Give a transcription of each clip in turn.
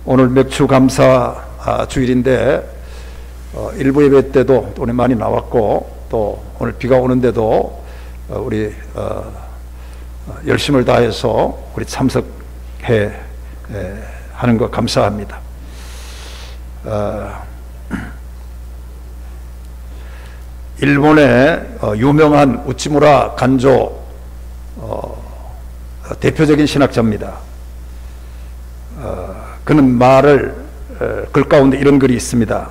오늘 맥주 감사 주일인데 일부 예배 때도 오늘 많이 나왔고 또 오늘 비가 오는데도 우리 열심을 다해서 우리 참석해 하는 것 감사합니다. 일본의 유명한 우치무라 간조 대표적인 신학자입니다. 그는 글 가운데 이런 글이 있습니다.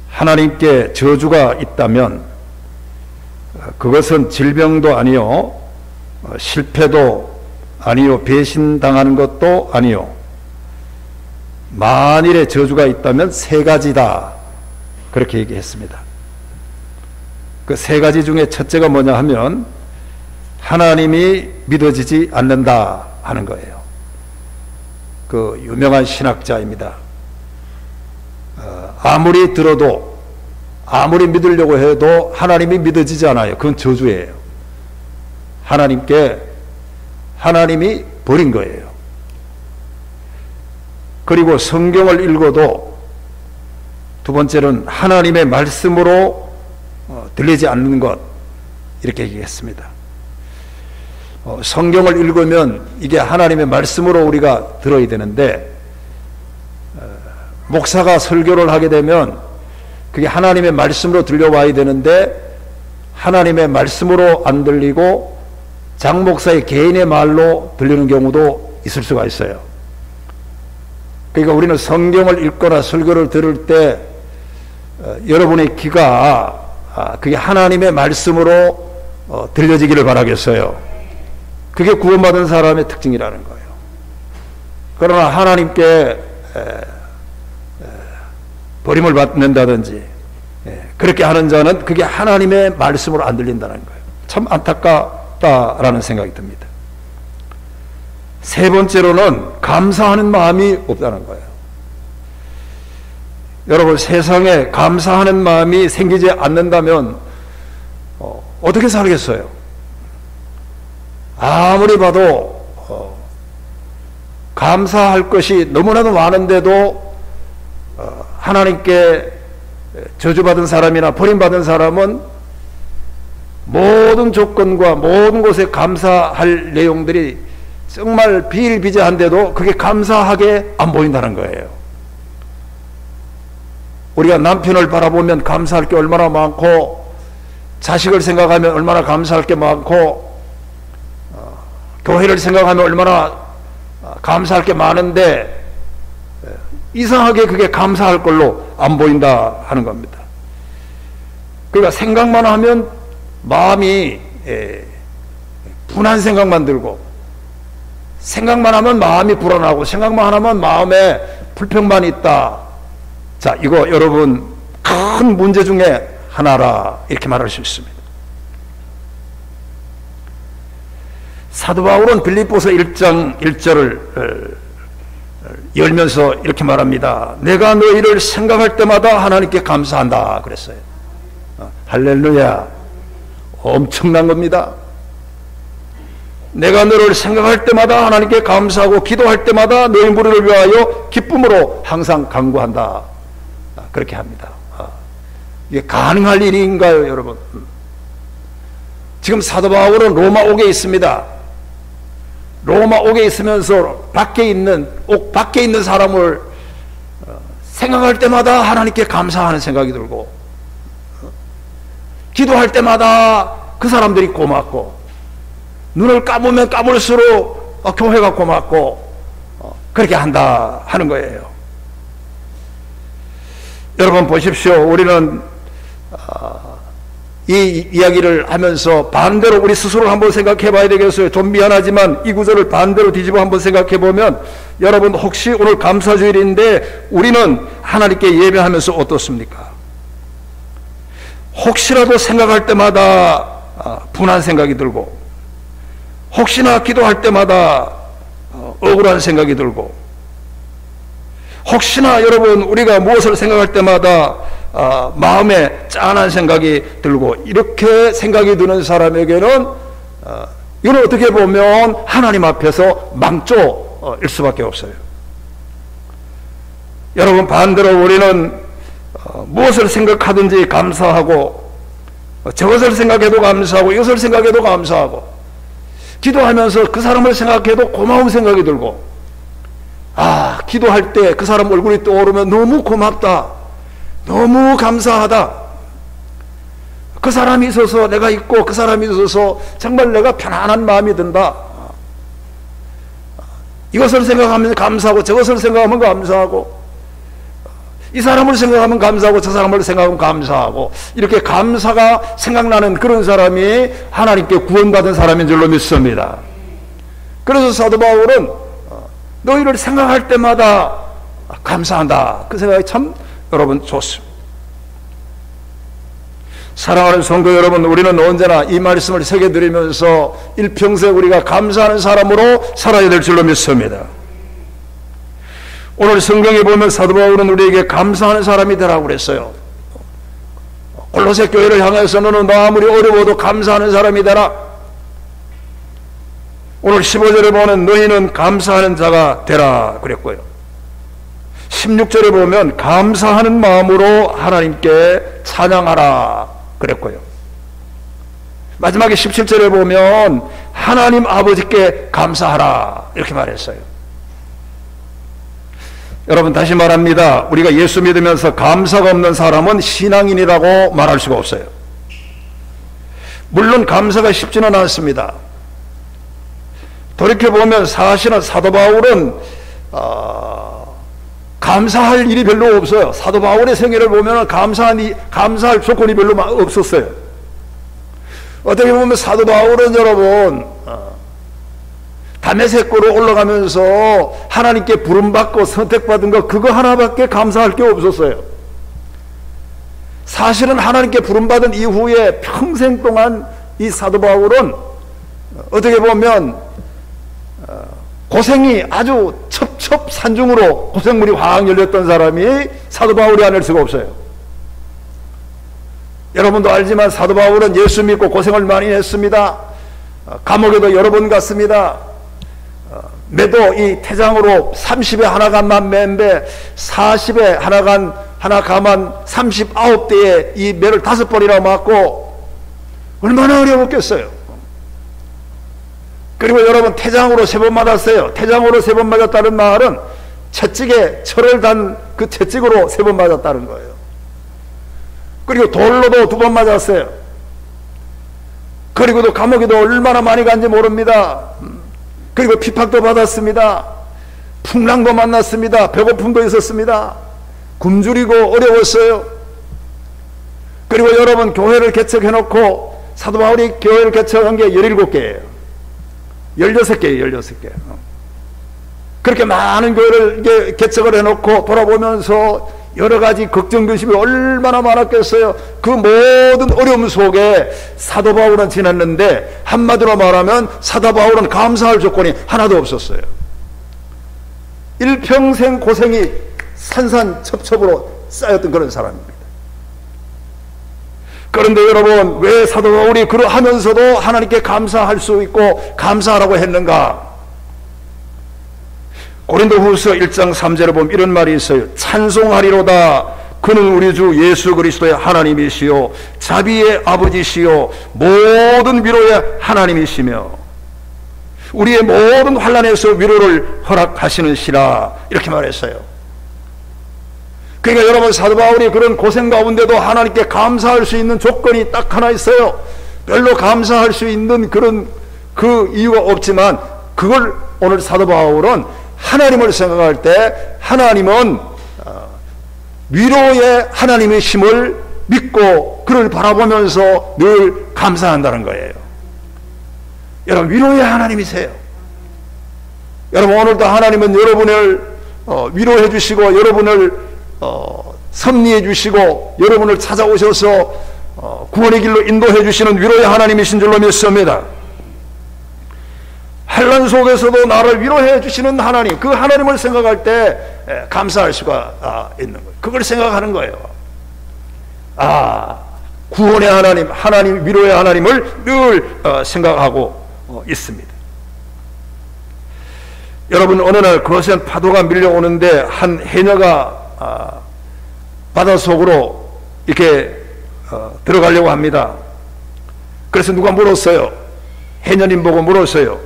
하나님께 저주가 있다면 그것은 질병도 아니요 실패도 아니요 배신당하는 것도 아니요 만일에 저주가 있다면 세 가지다, 그렇게 얘기했습니다. 그 세 가지 중에 첫째가 뭐냐 하면 하나님이 믿어지지 않는다 하는 거예요. 그 유명한 신학자입니다. 아무리 들어도 아무리 믿으려고 해도 하나님이 믿어지지 않아요. 그건 저주예요. 하나님이 버린 거예요. 그리고 성경을 읽어도 두 번째는 하나님의 말씀으로 들리지 않는 것, 이렇게 얘기했습니다. 성경을 읽으면 이게 하나님의 말씀으로 우리가 들어야 되는데 목사가 설교를 하게 되면 그게 하나님의 말씀으로 들려와야 되는데 하나님의 말씀으로 안 들리고 장 목사의 개인의 말로 들리는 경우도 있을 수가 있어요. 그러니까 우리는 성경을 읽거나 설교를 들을 때 여러분의 귀가 그게 하나님의 말씀으로 들려지기를 바라겠어요. 그게 구원받은 사람의 특징이라는 거예요. 그러나 하나님께 버림을 받는다든지 그렇게 하는 자는 그게 하나님의 말씀으로 안 들린다는 거예요. 참 안타깝다라는 생각이 듭니다. 세 번째로는 감사하는 마음이 없다는 거예요. 여러분, 세상에 감사하는 마음이 생기지 않는다면 어떻게 살겠어요? 아무리 봐도 감사할 것이 너무나도 많은데도 하나님께 저주받은 사람이나 버림받은 사람은 모든 조건과 모든 곳에 감사할 내용들이 정말 비일비재한데도 그게 감사하게 안 보인다는 거예요. 우리가 남편을 바라보면 감사할 게 얼마나 많고, 자식을 생각하면 얼마나 감사할 게 많고, 교회를 생각하면 얼마나 감사할 게 많은데 이상하게 그게 감사할 걸로 안 보인다 하는 겁니다. 그러니까 생각만 하면 마음이 분한 생각만 들고, 생각만 하면 마음이 불안하고, 생각만 하면 마음에 불평만 있다. 자, 이거 여러분 큰 문제 중에 하나라, 이렇게 말할 수 있습니다. 사도 바울은 빌립보서 1장 1절을 열면서 이렇게 말합니다. 내가 너희를 생각할 때마다 하나님께 감사한다 그랬어요. 할렐루야. 엄청난 겁니다. 내가 너를 생각할 때마다 하나님께 감사하고 기도할 때마다 너희 무리를 위하여 기쁨으로 항상 간구한다, 그렇게 합니다. 이게 가능할 일인가요, 여러분? 지금 사도 바울은 로마 옥에 있습니다. 로마 옥에 있으면서 옥 밖에 있는 사람을 생각할 때마다 하나님께 감사하는 생각이 들고, 기도할 때마다 그 사람들이 고맙고, 눈을 감으면 감을수록 교회가 고맙고, 그렇게 한다 하는 거예요. 여러분 보십시오. 우리는 이 이야기를 하면서 반대로 우리 스스로를 한번 생각해 봐야 되겠어요. 좀 미안하지만 이 구절을 반대로 뒤집어 한번 생각해 보면, 여러분 혹시 오늘 감사주일인데 우리는 하나님께 예배하면서 어떻습니까? 혹시라도 생각할 때마다 분한 생각이 들고, 혹시나 기도할 때마다 억울한 생각이 들고, 혹시나 여러분 우리가 무엇을 생각할 때마다 마음에 짠한 생각이 들고, 이렇게 생각이 드는 사람에게는 이건 어떻게 보면 하나님 앞에서 망조일 수밖에 없어요. 여러분, 반대로 우리는 무엇을 생각하든지 감사하고, 저것을 생각해도 감사하고, 이것을 생각해도 감사하고, 기도하면서 그 사람을 생각해도 고마운 생각이 들고, 기도할 때 그 사람 얼굴이 떠오르면 너무 고맙다, 너무 감사하다, 그 사람이 있어서 내가 있고 그 사람이 있어서 정말 내가 편안한 마음이 든다. 이것을 생각하면 감사하고, 저것을 생각하면 감사하고, 이 사람을 생각하면 감사하고, 저 사람을 생각하면 감사하고, 이렇게 감사가 생각나는 그런 사람이 하나님께 구원받은 사람인 줄로 믿습니다. 그래서 사도 바울은 너희를 생각할 때마다 감사한다, 그 생각이 참 여러분 좋습니다. 사랑하는 성도 여러분, 우리는 언제나 이 말씀을 새겨드리면서 일평생 우리가 감사하는 사람으로 살아야 될 줄로 믿습니다. 오늘 성경에 보면 사도 바울은 우리에게 감사하는 사람이 되라고 그랬어요. 골로새 교회를 향해서 너는 너 아무리 어려워도 감사하는 사람이 되라. 오늘 15절에 보면 너희는 감사하는 자가 되라 그랬고요. 16절에 보면 감사하는 마음으로 하나님께 찬양하라 그랬고요. 마지막에 17절에 보면 하나님 아버지께 감사하라 이렇게 말했어요. 여러분, 다시 말합니다. 우리가 예수 믿으면서 감사가 없는 사람은 신앙인이라고 말할 수가 없어요. 물론 감사가 쉽지는 않습니다. 돌이켜보면 사실은 사도 바울은 감사할 일이 별로 없어요. 사도 바울의 생애를 보면 감사할 조건이 별로 없었어요. 어떻게 보면 사도 바울은 여러분 다메섹으로 올라가면서 하나님께 부름받고 선택받은 거 그거 하나밖에 감사할 게 없었어요. 사실은 하나님께 부름받은 이후에 평생 동안 이 사도 바울은 어떻게 보면 고생이 아주 첩첩산중으로 고생물이 확 열렸던 사람이 사도 바울이 아닐 수가 없어요. 여러분도 알지만 사도 바울은 예수 믿고 고생을 많이 했습니다. 감옥에도 여러 번 갔습니다. 매도 이 태장으로 30에 하나 간만 매인데 40에 하나 가만 39대에 이 매를 5번이나 맞고 얼마나 어려웠겠어요. 그리고 여러분, 태장으로 3번 맞았어요. 태장으로 3번 맞았다는 말은 채찍에 철을 단 그 채찍으로 3번 맞았다는 거예요. 그리고 돌로도 2번 맞았어요. 그리고도 감옥에도 얼마나 많이 간지 모릅니다. 그리고 핍박도 받았습니다. 풍랑도 만났습니다. 배고픔도 있었습니다. 굶주리고 어려웠어요. 그리고 여러분, 교회를 개척해놓고 사도 바울이 교회를 개척한 게 17개예요. 16개예요. 16개. 그렇게 많은 교회를 개척을 해놓고 돌아보면서 여러 가지 걱정, 근심이 얼마나 많았겠어요. 그 모든 어려움 속에 사도 바울은 지났는데, 한마디로 말하면 사도 바울은 감사할 조건이 하나도 없었어요. 일평생 고생이 산산첩첩으로 쌓였던 그런 사람입니다. 그런데 여러분, 왜 사도 바울이 그러하면서도 하나님께 감사할 수 있고 감사하라고 했는가? 고린도후서 1장 3절에 보면 이런 말이 있어요. 찬송하리로다. 그는 우리 주 예수 그리스도의 하나님이시요 자비의 아버지시요 모든 위로의 하나님이시며 우리의 모든 환난에서 위로를 허락하시는 시라, 이렇게 말했어요. 그러니까 여러분, 사도 바울이 그런 고생 가운데도 하나님께 감사할 수 있는 조건이 딱 하나 있어요. 별로 감사할 수 있는 그런 그 이유가 없지만, 그걸 오늘 사도 바울은 하나님을 생각할 때 하나님은 위로의 하나님이심을 믿고 그를 바라보면서 늘 감사한다는 거예요. 여러분, 위로의 하나님이세요. 여러분, 오늘도 하나님은 여러분을 위로해 주시고 여러분을 섭리해 주시고 여러분을 찾아오셔서 구원의 길로 인도해 주시는 위로의 하나님이신 줄로 믿습니다. 환난 속에서도 나를 위로해 주시는 하나님, 그 하나님을 생각할 때 감사할 수가 있는 거예요. 그걸 생각하는 거예요. 구원의 하나님, 하나님 위로의 하나님을 늘 생각하고 있습니다. 여러분, 어느 날 거센 파도가 밀려오는데 한 해녀가 바다 속으로 이렇게 들어가려고 합니다. 그래서 누가 물었어요. 해녀님 보고 물었어요.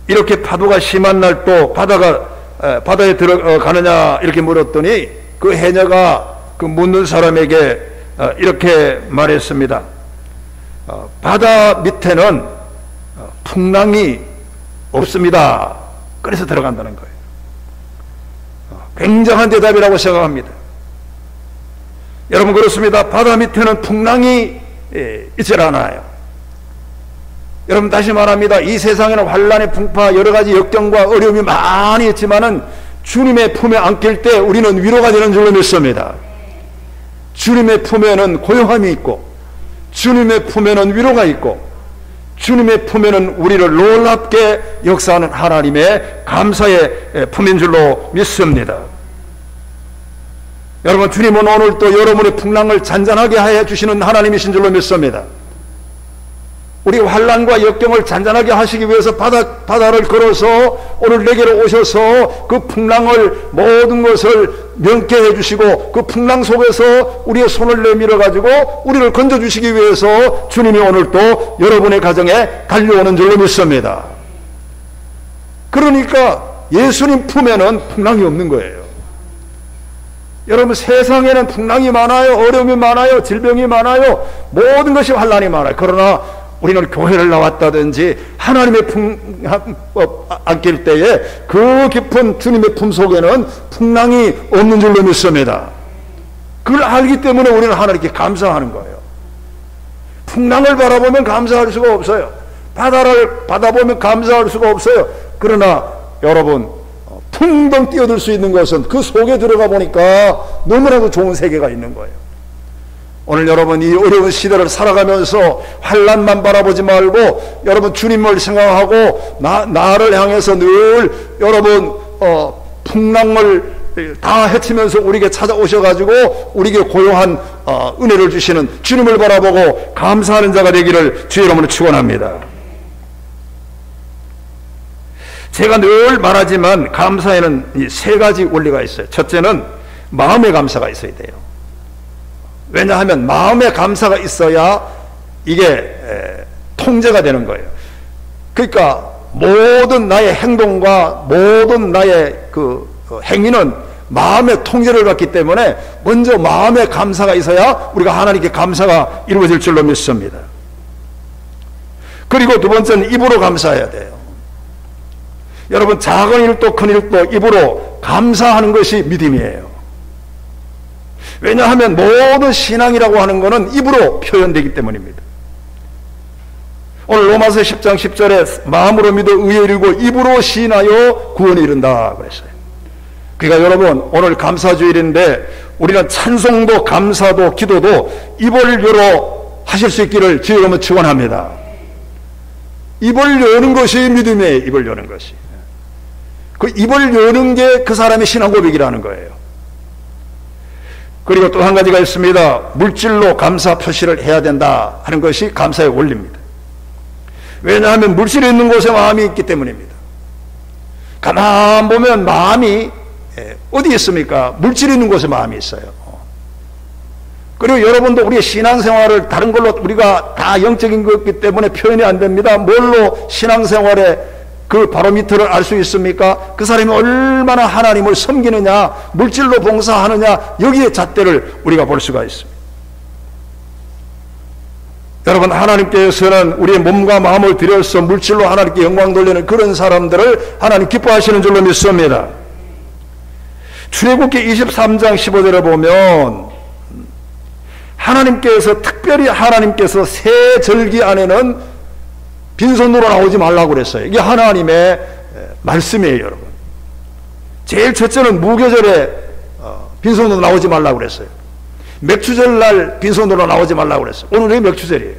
이렇게 파도가 심한 날 또 바다에 들어가느냐 이렇게 물었더니 그 해녀가 그 묻는 사람에게 이렇게 말했습니다. 바다 밑에는 풍랑이 없습니다. 그래서 들어간다는 거예요. 굉장한 대답이라고 생각합니다. 여러분, 그렇습니다. 바다 밑에는 풍랑이 있질 않아요. 여러분, 다시 말합니다. 이 세상에는 환란의 풍파, 여러 가지 역경과 어려움이 많이 있지만은 주님의 품에 안길 때 우리는 위로가 되는 줄로 믿습니다. 주님의 품에는 고요함이 있고, 주님의 품에는 위로가 있고, 주님의 품에는 우리를 놀랍게 역사하는 하나님의 감사의 품인 줄로 믿습니다. 여러분, 주님은 오늘 또 여러분의 풍랑을 잔잔하게 해 주시는 하나님이신 줄로 믿습니다. 우리 환난과 역경을 잔잔하게 하시기 위해서 바다를 걸어서 오늘 내게로 오셔서 그 풍랑을 모든 것을 명쾌해 주시고 그 풍랑 속에서 우리의 손을 내밀어 가지고 우리를 건져 주시기 위해서 주님이 오늘 또 여러분의 가정에 달려오는 줄로 믿습니다. 그러니까 예수님 품에는 풍랑이 없는 거예요. 여러분, 세상에는 풍랑이 많아요. 어려움이 많아요. 질병이 많아요. 모든 것이 환난이 많아요. 그러나 우리는 교회를 나왔다든지 하나님의 품 안길 때에 그 깊은 주님의 품 속에는 풍랑이 없는 줄로 믿습니다. 그걸 알기 때문에 우리는 하나님께 감사하는 거예요. 풍랑을 바라보면 감사할 수가 없어요. 바다를 바라보면 감사할 수가 없어요. 그러나 여러분, 풍덩 뛰어들 수 있는 것은 그 속에 들어가 보니까 너무나도 좋은 세계가 있는 거예요. 오늘 여러분, 이 어려운 시대를 살아가면서 환난만 바라보지 말고 여러분 주님을 생각하고 나를 향해서 늘 여러분 풍랑을 다 헤치면서 우리에게 찾아오셔가지고 우리에게 고요한 은혜를 주시는 주님을 바라보고 감사하는 자가 되기를 주의 이름으로 축원합니다. 제가 늘 말하지만 감사에는 이 세 가지 원리가 있어요. 첫째는 마음의 감사가 있어야 돼요. 왜냐하면 마음의 감사가 있어야 이게 통제가 되는 거예요. 그러니까 모든 나의 행동과 모든 나의 그 행위는 마음의 통제를 받기 때문에 먼저 마음의 감사가 있어야 우리가 하나님께 감사가 이루어질 줄로 믿습니다. 그리고 두 번째는 입으로 감사해야 돼요. 여러분, 작은 일도 큰 일도 입으로 감사하는 것이 믿음이에요. 왜냐하면 모든 신앙이라고 하는 것은 입으로 표현되기 때문입니다. 오늘 로마서 10장 10절에 마음으로 믿어 의에 이르고 입으로 시인하여 구원에 이른다 그랬어요. 그러니까 여러분, 오늘 감사주일인데 우리는 찬송도 감사도 기도도 입을 열어 하실 수 있기를 주의 이름으로 축원합니다. 입을 여는 것이 믿음이에요. 입을 여는 것이. 그 입을 여는 게 그 사람의 신앙 고백이라는 거예요. 그리고 또 한 가지가 있습니다. 물질로 감사 표시를 해야 된다 하는 것이 감사의 원리입니다. 왜냐하면 물질이 있는 곳에 마음이 있기 때문입니다. 가만 보면 마음이 어디 있습니까? 물질이 있는 곳에 마음이 있어요. 그리고 여러분도 우리의 신앙생활을 다른 걸로 우리가 다 영적인 것이기 때문에 표현이 안 됩니다. 뭘로 신앙생활에 그 바로미터를 알 수 있습니까? 그 사람이 얼마나 하나님을 섬기느냐, 물질로 봉사하느냐, 여기에 잣대를 우리가 볼 수가 있습니다. 여러분, 하나님께서는 우리의 몸과 마음을 들여서 물질로 하나님께 영광 돌리는 그런 사람들을 하나님 기뻐하시는 줄로 믿습니다. 출애굽기 23장 15절에 보면 특별히 하나님께서 새 절기 안에는 빈손으로 나오지 말라고 그랬어요. 이게 하나님의 말씀이에요, 여러분. 제일 첫째는 무교절에 빈손으로 나오지 말라고 그랬어요. 맥주절날 빈손으로 나오지 말라고 그랬어요. 오늘이 맥주절이에요.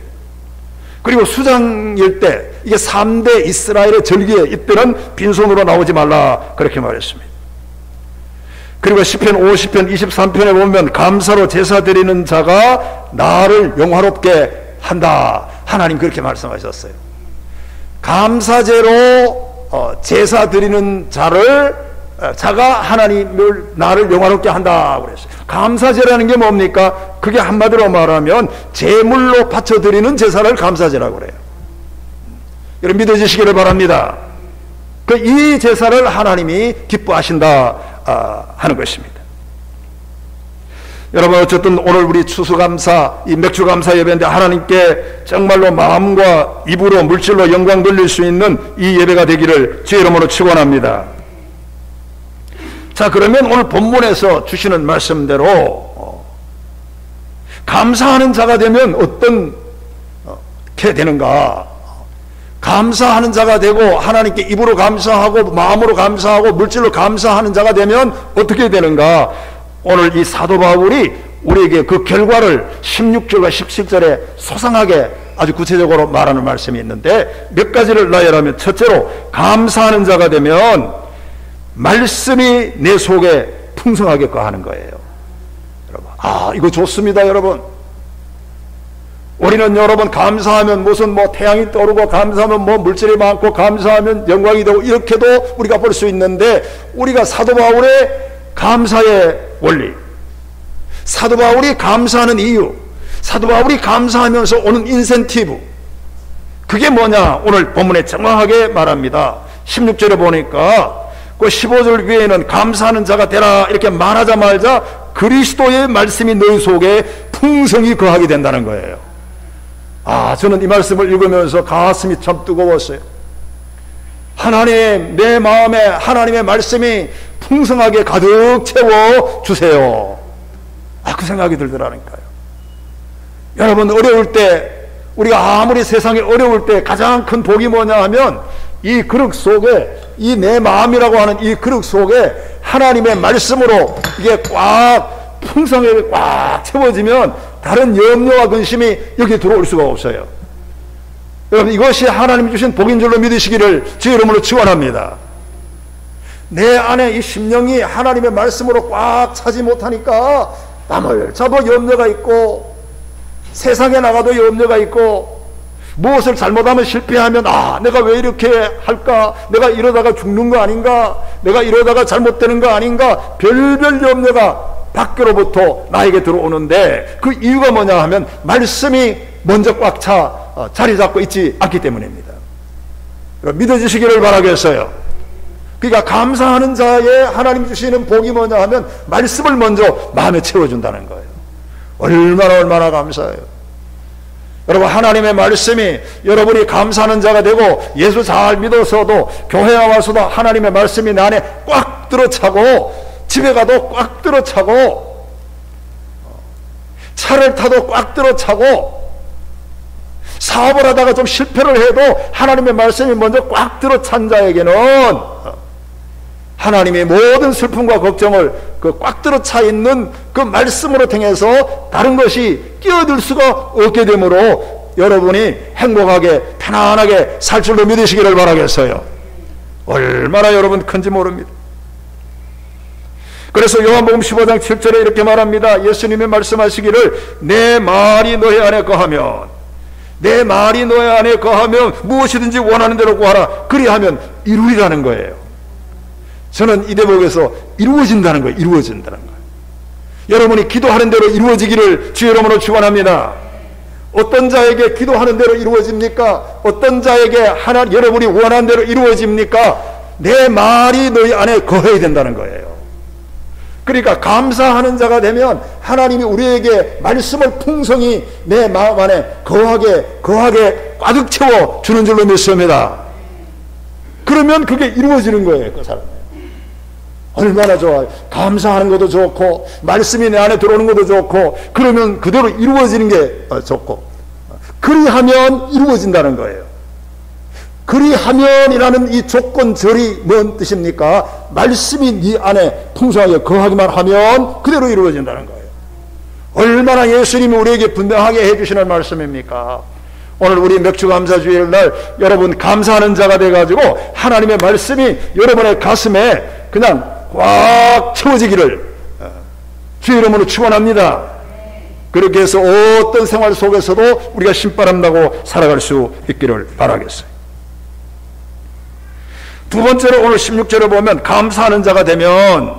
그리고 수장일 때, 이게 3대 이스라엘의 절기에 이때는 빈손으로 나오지 말라 그렇게 말했습니다. 그리고 시편 50편 23편에 보면 감사로 제사 드리는 자가 나를 영화롭게 한다. 하나님 그렇게 말씀하셨어요. 감사제로 제사 드리는 자를 자가 하나님을 나를 영화롭게 한다고 그랬어요. 감사제라는 게 뭡니까? 그게 한마디로 말하면 제물로 바쳐드리는 제사를 감사제라고 그래요. 여러분 믿어주시기를 바랍니다. 이 제사를 하나님이 기뻐하신다 하는 것입니다. 여러분 어쨌든 오늘 우리 추수감사, 이 맥주감사 예배인데 하나님께 정말로 마음과 입으로 물질로 영광 돌릴 수 있는 이 예배가 되기를 주의 이름으로 축원합니다. 자, 그러면 오늘 본문에서 주시는 말씀대로 감사하는 자가 되면 어떻게 되는가? 감사하는 자가 되고 하나님께 입으로 감사하고 마음으로 감사하고 물질로 감사하는 자가 되면 어떻게 되는가? 오늘 이 사도 바울이 우리에게 그 결과를 16절과 17절에 소상하게 아주 구체적으로 말하는 말씀이 있는데 몇 가지를 나열하면, 첫째로 감사하는 자가 되면 말씀이 내 속에 풍성하게 거하는 거예요. 여러분, 이거 좋습니다. 여러분, 우리는 여러분 감사하면 무슨 태양이 떠오르고 감사하면 물질이 많고 감사하면 영광이 되고 이렇게도 우리가 볼 수 있는데, 우리가 사도 바울의 감사의 원리, 사도 바울이 감사하는 이유, 사도 바울이 감사하면서 오는 인센티브, 그게 뭐냐? 오늘 본문에 정확하게 말합니다. 16절에 보니까 그 15절 위에는 감사하는 자가 되라 이렇게 말하자마자 그리스도의 말씀이 너희 속에 풍성히 거하게 된다는 거예요. 저는 이 말씀을 읽으면서 가슴이 참 뜨거웠어요. 하나님, 내 마음에 하나님의 말씀이 풍성하게 가득 채워 주세요. 그 생각이 들더라니까요. 여러분, 어려울 때, 우리가 아무리 세상에 어려울 때 가장 큰 복이 뭐냐 하면, 이 그릇 속에, 이 내 마음이라고 하는 이 그릇 속에 하나님의 말씀으로 이게 꽉 풍성하게 꽉 채워지면 다른 염려와 근심이 여기 들어올 수가 없어요. 여러분, 이것이 하나님이 주신 복인 줄로 믿으시기를 주의 이름으로 축원합니다. 내 안에 이 심령이 하나님의 말씀으로 꽉 차지 못하니까 남을 자도 염려가 있고, 세상에 나가도 염려가 있고, 무엇을 잘못하면 실패하면 내가 왜 이렇게 할까? 내가 이러다가 죽는 거 아닌가? 내가 이러다가 잘못되는 거 아닌가? 별별 염려가 밖으로부터 나에게 들어오는데, 그 이유가 뭐냐 하면 말씀이 먼저 꽉 차 자리 잡고 있지 않기 때문입니다. 믿어주시기를 바라겠어요. 그러니까 감사하는 자의 하나님 주시는 복이 뭐냐 하면 말씀을 먼저 마음에 채워준다는 거예요. 얼마나 감사해요. 여러분, 하나님의 말씀이 여러분이 감사하는 자가 되고 예수 잘 믿어서도 교회에 와서도 하나님의 말씀이 내 안에 꽉 들어차고, 집에 가도 꽉 들어차고, 차를 타도 꽉 들어차고, 사업을 하다가 좀 실패를 해도 하나님의 말씀이 먼저 꽉 들어찬 자에게는 하나님의 모든 슬픔과 걱정을 그 꽉 들어차 있는 그 말씀으로 통해서 다른 것이 끼어들 수가 없게 되므로 여러분이 행복하게 편안하게 살 줄로 믿으시기를 바라겠어요. 얼마나 여러분 큰지 모릅니다. 그래서 요한복음 15장 7절에 이렇게 말합니다. 예수님이 말씀하시기를 내 말이 너희 안에 거하면, 내 말이 너희 안에 거하면 무엇이든지 원하는 대로 구하라. 그리하면 이루리라는 거예요. 저는 이 대목에서 이루어진다는 거예요. 이루어진다는 거예요. 여러분이 기도하는 대로 이루어지기를 주의 이름으로 축원합니다. 어떤 자에게 기도하는 대로 이루어집니까? 어떤 자에게 여러분이 원하는 대로 이루어집니까? 내 말이 너희 안에 거해야 된다는 거예요. 그러니까 감사하는 자가 되면 하나님이 우리에게 말씀을 풍성히 내 마음 안에 거하게 가득 채워 주는 줄로 믿습니다. 그러면 그게 이루어지는 거예요. 그 사람은 얼마나 좋아요. 감사하는 것도 좋고 말씀이 내 안에 들어오는 것도 좋고, 그러면 그대로 이루어지는 게 좋고, 그리하면 이루어진다는 거예요. 그리하면이라는 이 조건절이 뭔 뜻입니까? 말씀이 네 안에 풍성하게 거하기만 하면 그대로 이루어진다는 거예요. 얼마나 예수님이 우리에게 분명하게 해주시는 말씀입니까? 오늘 우리 맥주감사주일 날 여러분 감사하는 자가 돼가지고 하나님의 말씀이 여러분의 가슴에 그냥 꽉 채워지기를 주의 이름으로 축원합니다. 그렇게 해서 어떤 생활 속에서도 우리가 신바람 나고 살아갈 수 있기를 바라겠어요. 두 번째로 오늘 16절에 보면 감사하는 자가 되면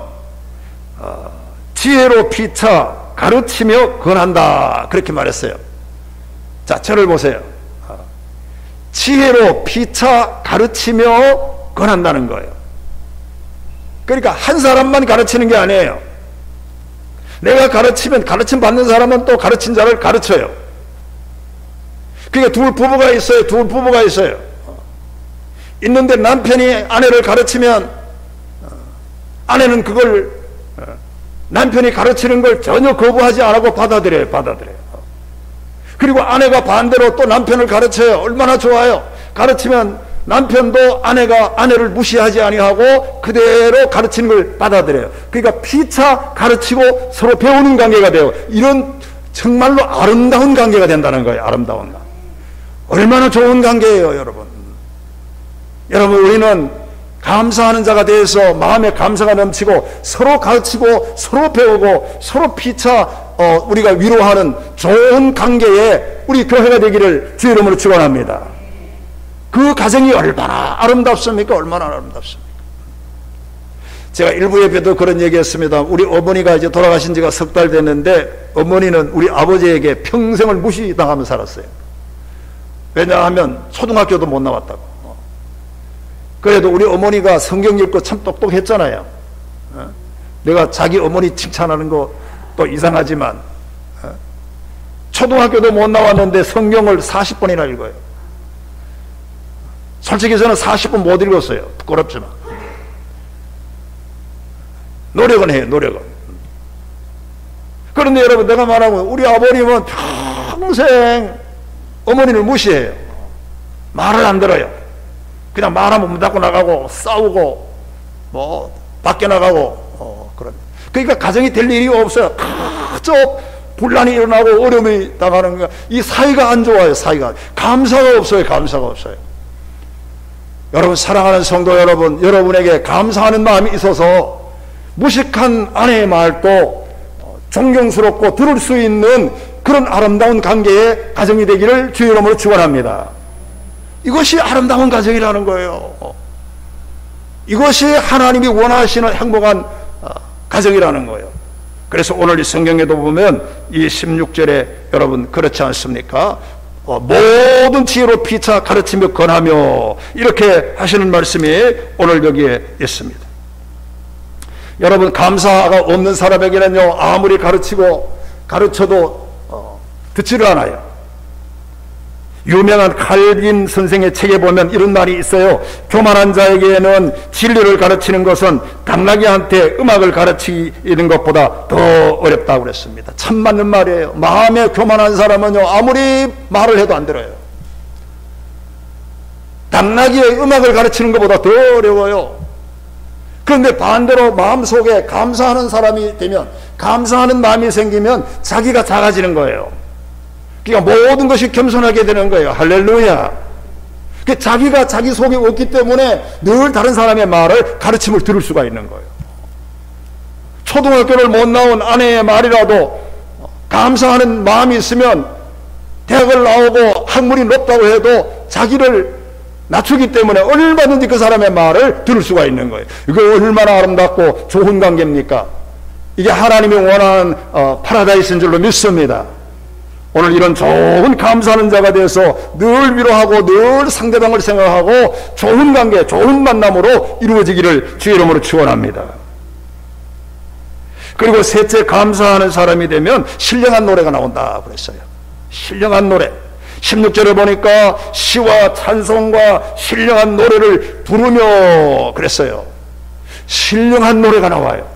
지혜로 피차 가르치며 권한다 그렇게 말했어요. 자, 저를 보세요. 지혜로 피차 가르치며 권한다는 거예요. 그러니까 한 사람만 가르치는 게 아니에요. 내가 가르치면 가르침 받는 사람은 또 가르친 자를 가르쳐요. 그러니까 둘 부부가 있어요. 있는데 남편이 아내를 가르치면 아내는 그걸 남편이 가르치는 걸 전혀 거부하지 않고 받아들여요. 그리고 아내가 반대로 또 남편을 가르쳐요. 얼마나 좋아요. 가르치면 남편도 아내가 아내를 무시하지 아니하고 그대로 가르치는 걸 받아들여요. 그러니까 피차 가르치고 서로 배우는 관계가 돼요. 이런 정말로 아름다운 관계가 된다는 거예요. 아름다운 관계. 얼마나 좋은 관계예요, 여러분. 여러분, 우리는 감사하는 자가 되어서 마음에 감사가 넘치고 서로 가르치고 서로 배우고 서로 피차 우리가 위로하는 좋은 관계에 우리 교회가 되기를 주의 이름으로 축원합니다. 그 가정이 얼마나 아름답습니까? 얼마나 아름답습니까? 제가 일부 예배도 그런 얘기했습니다. 우리 어머니가 이제 돌아가신 지가 석 달 됐는데 어머니는 우리 아버지에게 평생을 무시당하며 살았어요. 왜냐하면 초등학교도 못 나왔다고. 그래도 우리 어머니가 성경 읽고 참 똑똑했잖아요. 내가 자기 어머니 칭찬하는 거 또 이상하지만 초등학교도 못 나왔는데 성경을 40번이나 읽어요. 솔직히 저는 40번 못 읽었어요. 부끄럽지만 노력은 해요. 노력은. 그런데 여러분, 내가 말하고 우리 아버님은 평생 어머니를 무시해요. 말을 안 들어요. 그냥 말하면 문 닫고 나가고 싸우고 뭐 밖에 나가고 그런. 그러니까 가정이 될 일이 없어요. 저 분란이 일어나고 어려움이 당하는 거야. 이 사이가 안 좋아요. 사이가. 감사가 없어요. 감사가 없어요. 여러분, 사랑하는 성도 여러분, 여러분에게 감사하는 마음이 있어서 무식한 아내의 말도 존경스럽고 들을 수 있는 그런 아름다운 관계의 가정이 되기를 주의 이름으로 축원합니다. 이것이 아름다운 가정이라는 거예요. 이것이 하나님이 원하시는 행복한 가정이라는 거예요. 그래서 오늘 이 성경에도 보면 이 16절에 여러분 그렇지 않습니까? 모든 지혜로 피차 가르치며 권하며 이렇게 하시는 말씀이 오늘 여기에 있습니다. 여러분, 감사가 없는 사람에게는요, 아무리 가르쳐도 듣지를 않아요. 유명한 칼빈 선생의 책에 보면 이런 말이 있어요. 교만한 자에게는 진리를 가르치는 것은 당나귀한테 음악을 가르치는 것보다 더 어렵다고 그랬습니다. 참 맞는 말이에요. 마음에 교만한 사람은요, 아무리 말을 해도 안 들어요. 당나귀의 음악을 가르치는 것보다 더 어려워요. 그런데 반대로 마음속에 감사하는 사람이 되면, 감사하는 마음이 생기면 자기가 작아지는 거예요. 그러니까 모든 것이 겸손하게 되는 거예요. 할렐루야. 자기가 자기 속에 없기 때문에 늘 다른 사람의 말을, 가르침을 들을 수가 있는 거예요. 초등학교를 못 나온 아내의 말이라도 감사하는 마음이 있으면 대학을 나오고 학문이 높다고 해도 자기를 낮추기 때문에 얼마든지 그 사람의 말을 들을 수가 있는 거예요. 이거 얼마나 아름답고 좋은 관계입니까? 이게 하나님이 원하는 파라다이스인 줄로 믿습니다. 오늘 이런 좋은 감사하는 자가 되어서 늘 위로하고 늘 상대방을 생각하고 좋은 관계, 좋은 만남으로 이루어지기를 주의 이름으로 축원합니다. 그리고 셋째, 감사하는 사람이 되면 신령한 노래가 나온다 그랬어요. 신령한 노래. 16절에 보니까 시와 찬송과 신령한 노래를 부르며 그랬어요. 신령한 노래가 나와요.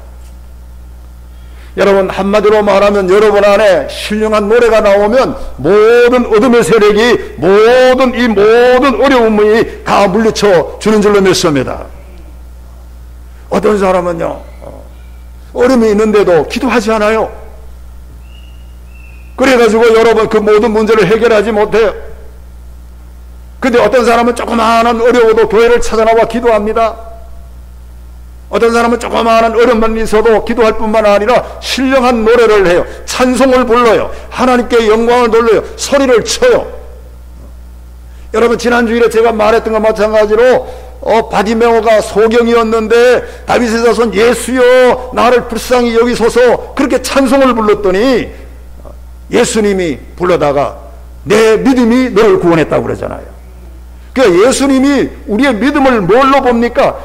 여러분, 한마디로 말하면 여러분 안에 신령한 노래가 나오면 모든 어둠의 세력이, 모든 어려움이 다 물리쳐 주는 줄로 믿습니다. 어떤 사람은요, 어려움이 있는데도 기도하지 않아요. 그래가지고 여러분 그 모든 문제를 해결하지 못해요. 근데 어떤 사람은 조그마한 어려워도 교회를 찾아나와 기도합니다. 어떤 사람은 조그마한 어려움만 있어도 기도할 뿐만 아니라 신령한 노래를 해요. 찬송을 불러요. 하나님께 영광을 돌려요. 소리를 쳐요. 여러분, 지난주일에 제가 말했던 것 마찬가지로 바디메오가 소경이었는데 다윗의 자손 예수여 나를 불쌍히 여기소서 그렇게 찬송을 불렀더니 예수님이 불러다가 내 믿음이 너를 구원했다고 그러잖아요. 그러니까 예수님이 우리의 믿음을 뭘로 봅니까?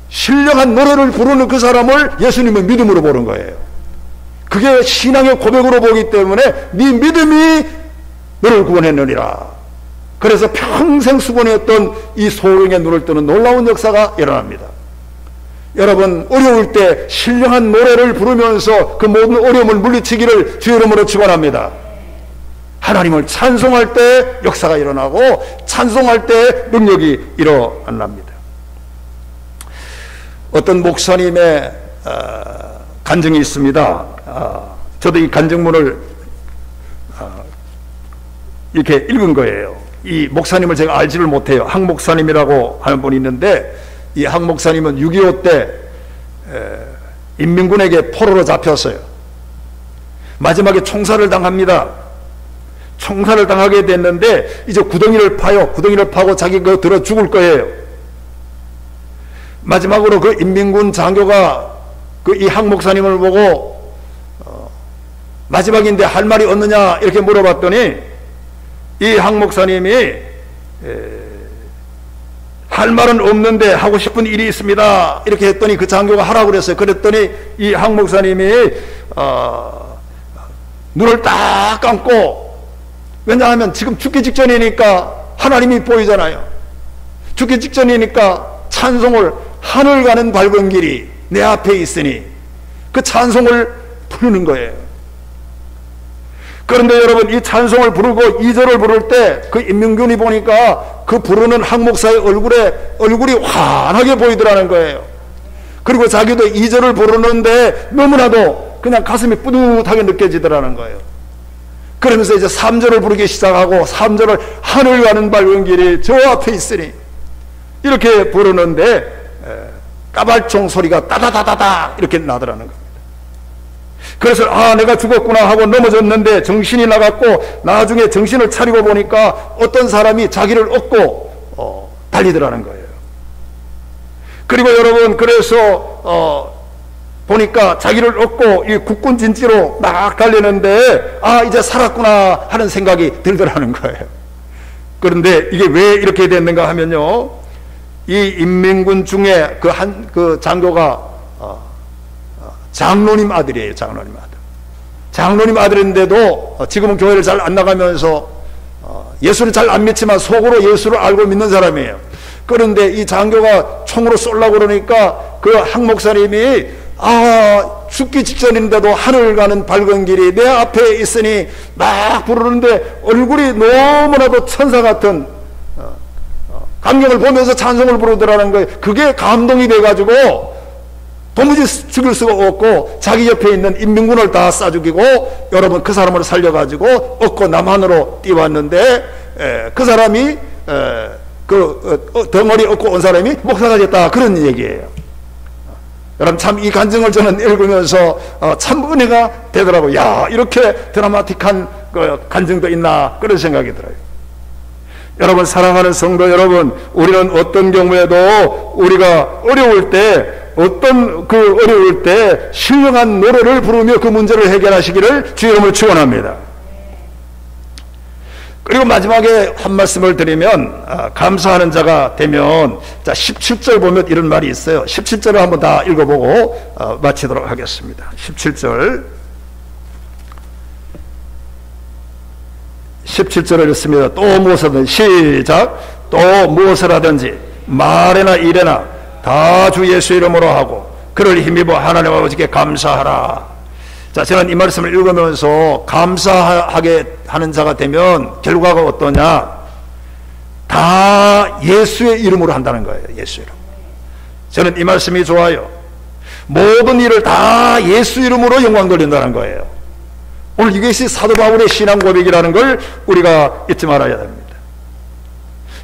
신령한 노래를 부르는 그 사람을 예수님은 믿음으로 보는 거예요. 그게 신앙의 고백으로 보기 때문에 네 믿음이 너를 구원했느니라. 그래서 평생 수고했던 이 소경의 눈을 뜨는 놀라운 역사가 일어납니다. 여러분 어려울 때 신령한 노래를 부르면서 그 모든 어려움을 물리치기를 주의 이름으로 축원합니다. 하나님을 찬송할 때 역사가 일어나고 찬송할 때 능력이 일어납니다. 어떤 목사님의 간증이 있습니다. 저도 이 간증문을 이렇게 읽은 거예요. 이 목사님을 제가 알지를 못해요. 학 목사님이라고 하는 분이 있는데 이 학 목사님은 6.25 때 인민군에게 포로로 잡혔어요. 마지막에 총살을 당합니다. 총살을 당하게 됐는데 이제 구덩이를 파요. 구덩이를 파고 자기가 들어 죽을 거예요. 마지막으로 그 인민군 장교가 그 이 학 목사님을 보고 마지막인데 할 말이 없느냐 이렇게 물어봤더니 이 학 목사님이 할 말은 없는데 하고 싶은 일이 있습니다 이렇게 했더니 그 장교가 하라고 그랬어요. 그랬더니 이 학 목사님이 눈을 딱 감고, 왜냐하면 지금 죽기 직전이니까 하나님이 보이잖아요. 죽기 직전이니까 찬송을, 하늘 가는 밝은 길이 내 앞에 있으니 그 찬송을 부르는 거예요. 그런데 여러분 이 찬송을 부르고 2절을 부를 때 그 인민군이 보니까 그 부르는 학 목사의 얼굴이 환하게 보이더라는 거예요. 그리고 자기도 2절을 부르는데 너무나도 그냥 가슴이 뿌듯하게 느껴지더라는 거예요. 그러면서 이제 3절을 부르기 시작하고 3절을 하늘 가는 밝은 길이 저 앞에 있으니 이렇게 부르는데 까발총 소리가 따다다다다 이렇게 나더라는 겁니다. 그래서 내가 죽었구나 하고 넘어졌는데 정신이 나갔고 나중에 정신을 차리고 보니까 어떤 사람이 자기를 업고 달리더라는 거예요. 그리고 여러분 그래서 보니까 자기를 업고 이 국군 진지로 막 달리는데 이제 살았구나 하는 생각이 들더라는 거예요. 그런데 이게 왜 이렇게 됐는가 하면요, 이 인민군 중에 그 장교가 장로님 아들이에요. 장로님 아들. 장로님 아들인데도 지금은 교회를 잘 안 나가면서 예수를 잘 안 믿지만 속으로 예수를 알고 믿는 사람이에요. 그런데 이 장교가 총으로 쏘려고 그러니까 그 학 목사님이 죽기 직전인데도 하늘 가는 밝은 길이 내 앞에 있으니 막 부르는데 얼굴이 너무나도 천사 같은 감격을 보면서 찬송을 부르더라는 거예요. 그게 감동이 돼가지고 도무지 죽일 수가 없고 자기 옆에 있는 인민군을 다 쏴 죽이고 여러분 그 사람을 살려가지고 얻고 남한으로 뛰어왔는데 그 사람이 덩어리 얻고 온 사람이 목사가 됐다 그런 얘기예요. 여러분 참 이 간증을 저는 읽으면서 참 은혜가 되더라고요. 야, 이렇게 드라마틱한 간증도 있나 그런 생각이 들어요. 여러분 사랑하는 성도 여러분, 우리는 어떤 경우에도 우리가 어려울 때 어려울 때 신령한 노래를 부르며 그 문제를 해결하시기를 주의 이름으로 축원합니다. 그리고 마지막에 한 말씀을 드리면 감사하는 자가 되면, 자 17절 보면 이런 말이 있어요. 17절을 한번 다 읽어보고 마치도록 하겠습니다. 17절을 읽습니다. 또 무엇이든지, 시작. 또 무엇을 하든지 말에나 일에나 다 주 예수 이름으로 하고 그를 힘입어 하나님 아버지께 감사하라. 자, 저는 이 말씀을 읽으면서 감사하게 하는 자가 되면 결과가 어떠냐? 다 예수의 이름으로 한다는 거예요. 예수 이름. 저는 이 말씀이 좋아요. 모든 일을 다 예수 이름으로 영광 돌린다는 거예요. 오늘 이것이 사도 바울의 신앙 고백이라는 걸 우리가 잊지 말아야 됩니다.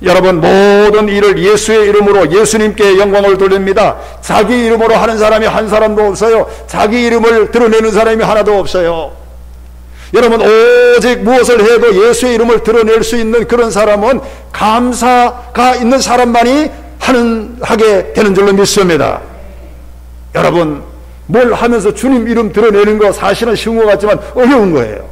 여러분 모든 일을 예수의 이름으로 예수님께 영광을 돌립니다. 자기 이름으로 하는 사람이 한 사람도 없어요. 자기 이름을 드러내는 사람이 하나도 없어요. 여러분 오직 무엇을 해도 예수의 이름을 드러낼 수 있는 그런 사람은 감사가 있는 사람만이 하게 되는 줄로 믿습니다. 여러분, 뭘 하면서 주님 이름 드러내는 거 사실은 쉬운 것 같지만 어려운 거예요.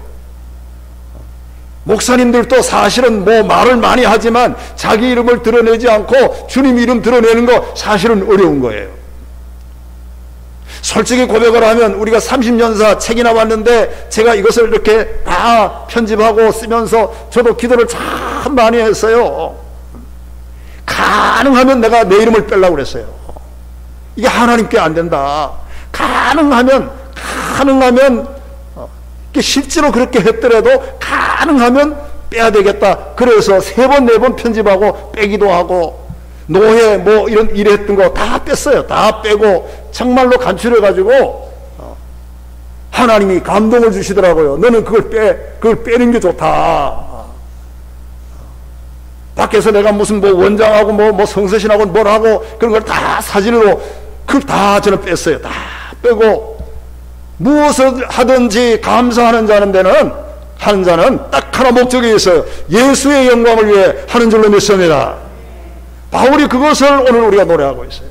목사님들도 사실은 뭐 말을 많이 하지만 자기 이름을 드러내지 않고 주님 이름 드러내는 거 사실은 어려운 거예요. 솔직히 고백을 하면 우리가 30년사 책이나 봤는데 제가 이것을 이렇게 다 편집하고 쓰면서 저도 기도를 참 많이 했어요. 가능하면 내가 내 이름을 빼려고 그랬어요. 이게 하나님께 안 된다. 가능하면 실제로 그렇게 했더라도 가능하면 빼야 되겠다. 그래서 3번 4번 편집하고 빼기도 하고 노예 뭐 이랬던 거 다 뺐어요. 다 빼고 정말로 간추려가지고 하나님이 감동을 주시더라고요. 너는 그걸 빼는 게 좋다. 밖에서 내가 무슨 뭐 원장하고 뭐 성서신하고 뭘 하고 그런 걸 다 사진으로 그걸 다 저는 뺐어요. 다 빼고 무엇을 하든지 감사하는 자는 딱 하나 목적이 있어요. 예수의 영광을 위해 하는 줄로 믿습니다. 바울이 그것을 오늘 우리가 노래하고 있어요.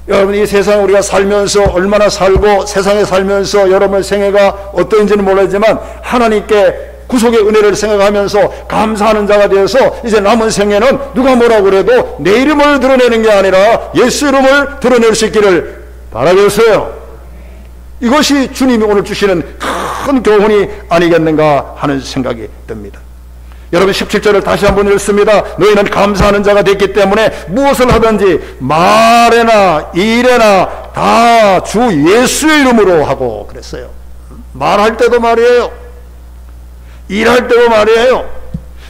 여러분, 이 세상에 우리가 살면서 얼마나 살고 세상에 살면서 여러분의 생애가 어떤지는 모르지만 하나님께 구속의 은혜를 생각하면서 감사하는 자가 되어서 이제 남은 생애는 누가 뭐라고 그래도 내 이름을 드러내는 게 아니라 예수 이름을 드러낼 수 있기를 바라겠어요. 이것이 주님이 오늘 주시는 큰 교훈이 아니겠는가 하는 생각이 듭니다. 여러분, 17절을 다시 한번 읽습니다. 너희는 감사하는 자가 됐기 때문에 무엇을 하든지 말에나 일에나 다 주 예수의 이름으로 하고 그랬어요. 말할 때도 말이에요. 일할 때도 말이에요.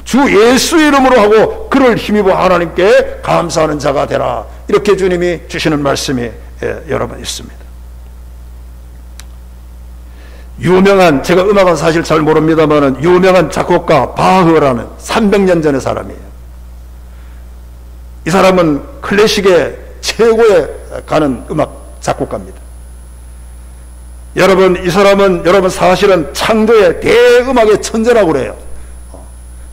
주 예수의 이름으로 하고 그를 힘입어 하나님께 감사하는 자가 되라. 이렇게 주님이 주시는 말씀이 여러분 있습니다. 유명한, 제가 음악은 사실 잘 모릅니다만 유명한 작곡가 바흐라는 300년 전의 사람이에요. 이 사람은 클래식의 최고에 가는 음악 작곡가입니다. 여러분, 이 사람은 여러분 사실은 창조의 대음악의 천재라고 그래요.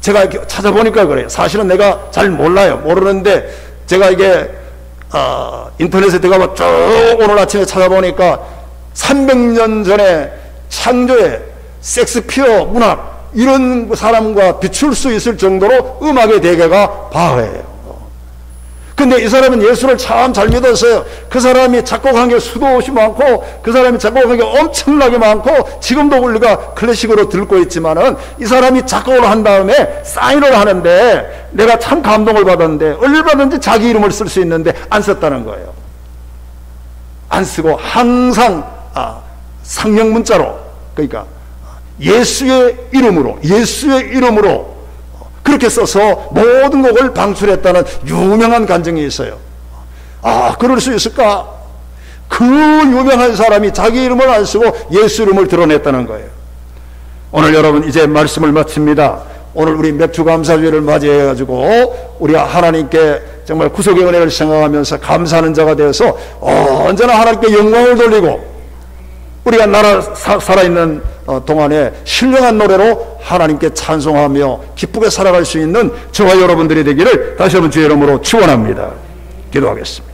제가 이렇게 찾아보니까 그래요. 사실은 내가 잘 몰라요. 모르는데 제가 이게 인터넷에 들어가서 쭉 오늘 아침에 찾아보니까 300년 전에 창조의 섹스피어 문학 이런 사람과 비출 수 있을 정도로 음악의 대가가 바흐예요. 근데 이 사람은 예수를 참 잘 믿었어요. 그 사람이 작곡한 게 수도 없이 많고 그 사람이 작곡한 게 엄청나게 많고 지금도 우리가 클래식으로 듣고 있지만은 이 사람이 작곡을 한 다음에 사인을 하는데 내가 참 감동을 받았는데 얼마든지 자기 이름을 쓸 수 있는데 안 썼다는 거예요. 안 쓰고 항상 상형 문자로, 그러니까 예수의 이름으로 그렇게 써서 모든 곡을 방출했다는 유명한 간증이 있어요. 그럴 수 있을까? 그 유명한 사람이 자기 이름을 안 쓰고 예수 이름을 드러냈다는 거예요. 오늘 여러분 이제 말씀을 마칩니다. 오늘 우리 맥주감사주의를 맞이해가지고 우리가 하나님께 정말 구속의 은혜를 생각하면서 감사하는 자가 되어서 언제나 하나님께 영광을 돌리고 우리가 살아있는 동안에 신령한 노래로 하나님께 찬송하며 기쁘게 살아갈 수 있는 저와 여러분들이 되기를 다시 한번 주의 이름으로 축원합니다. 기도하겠습니다.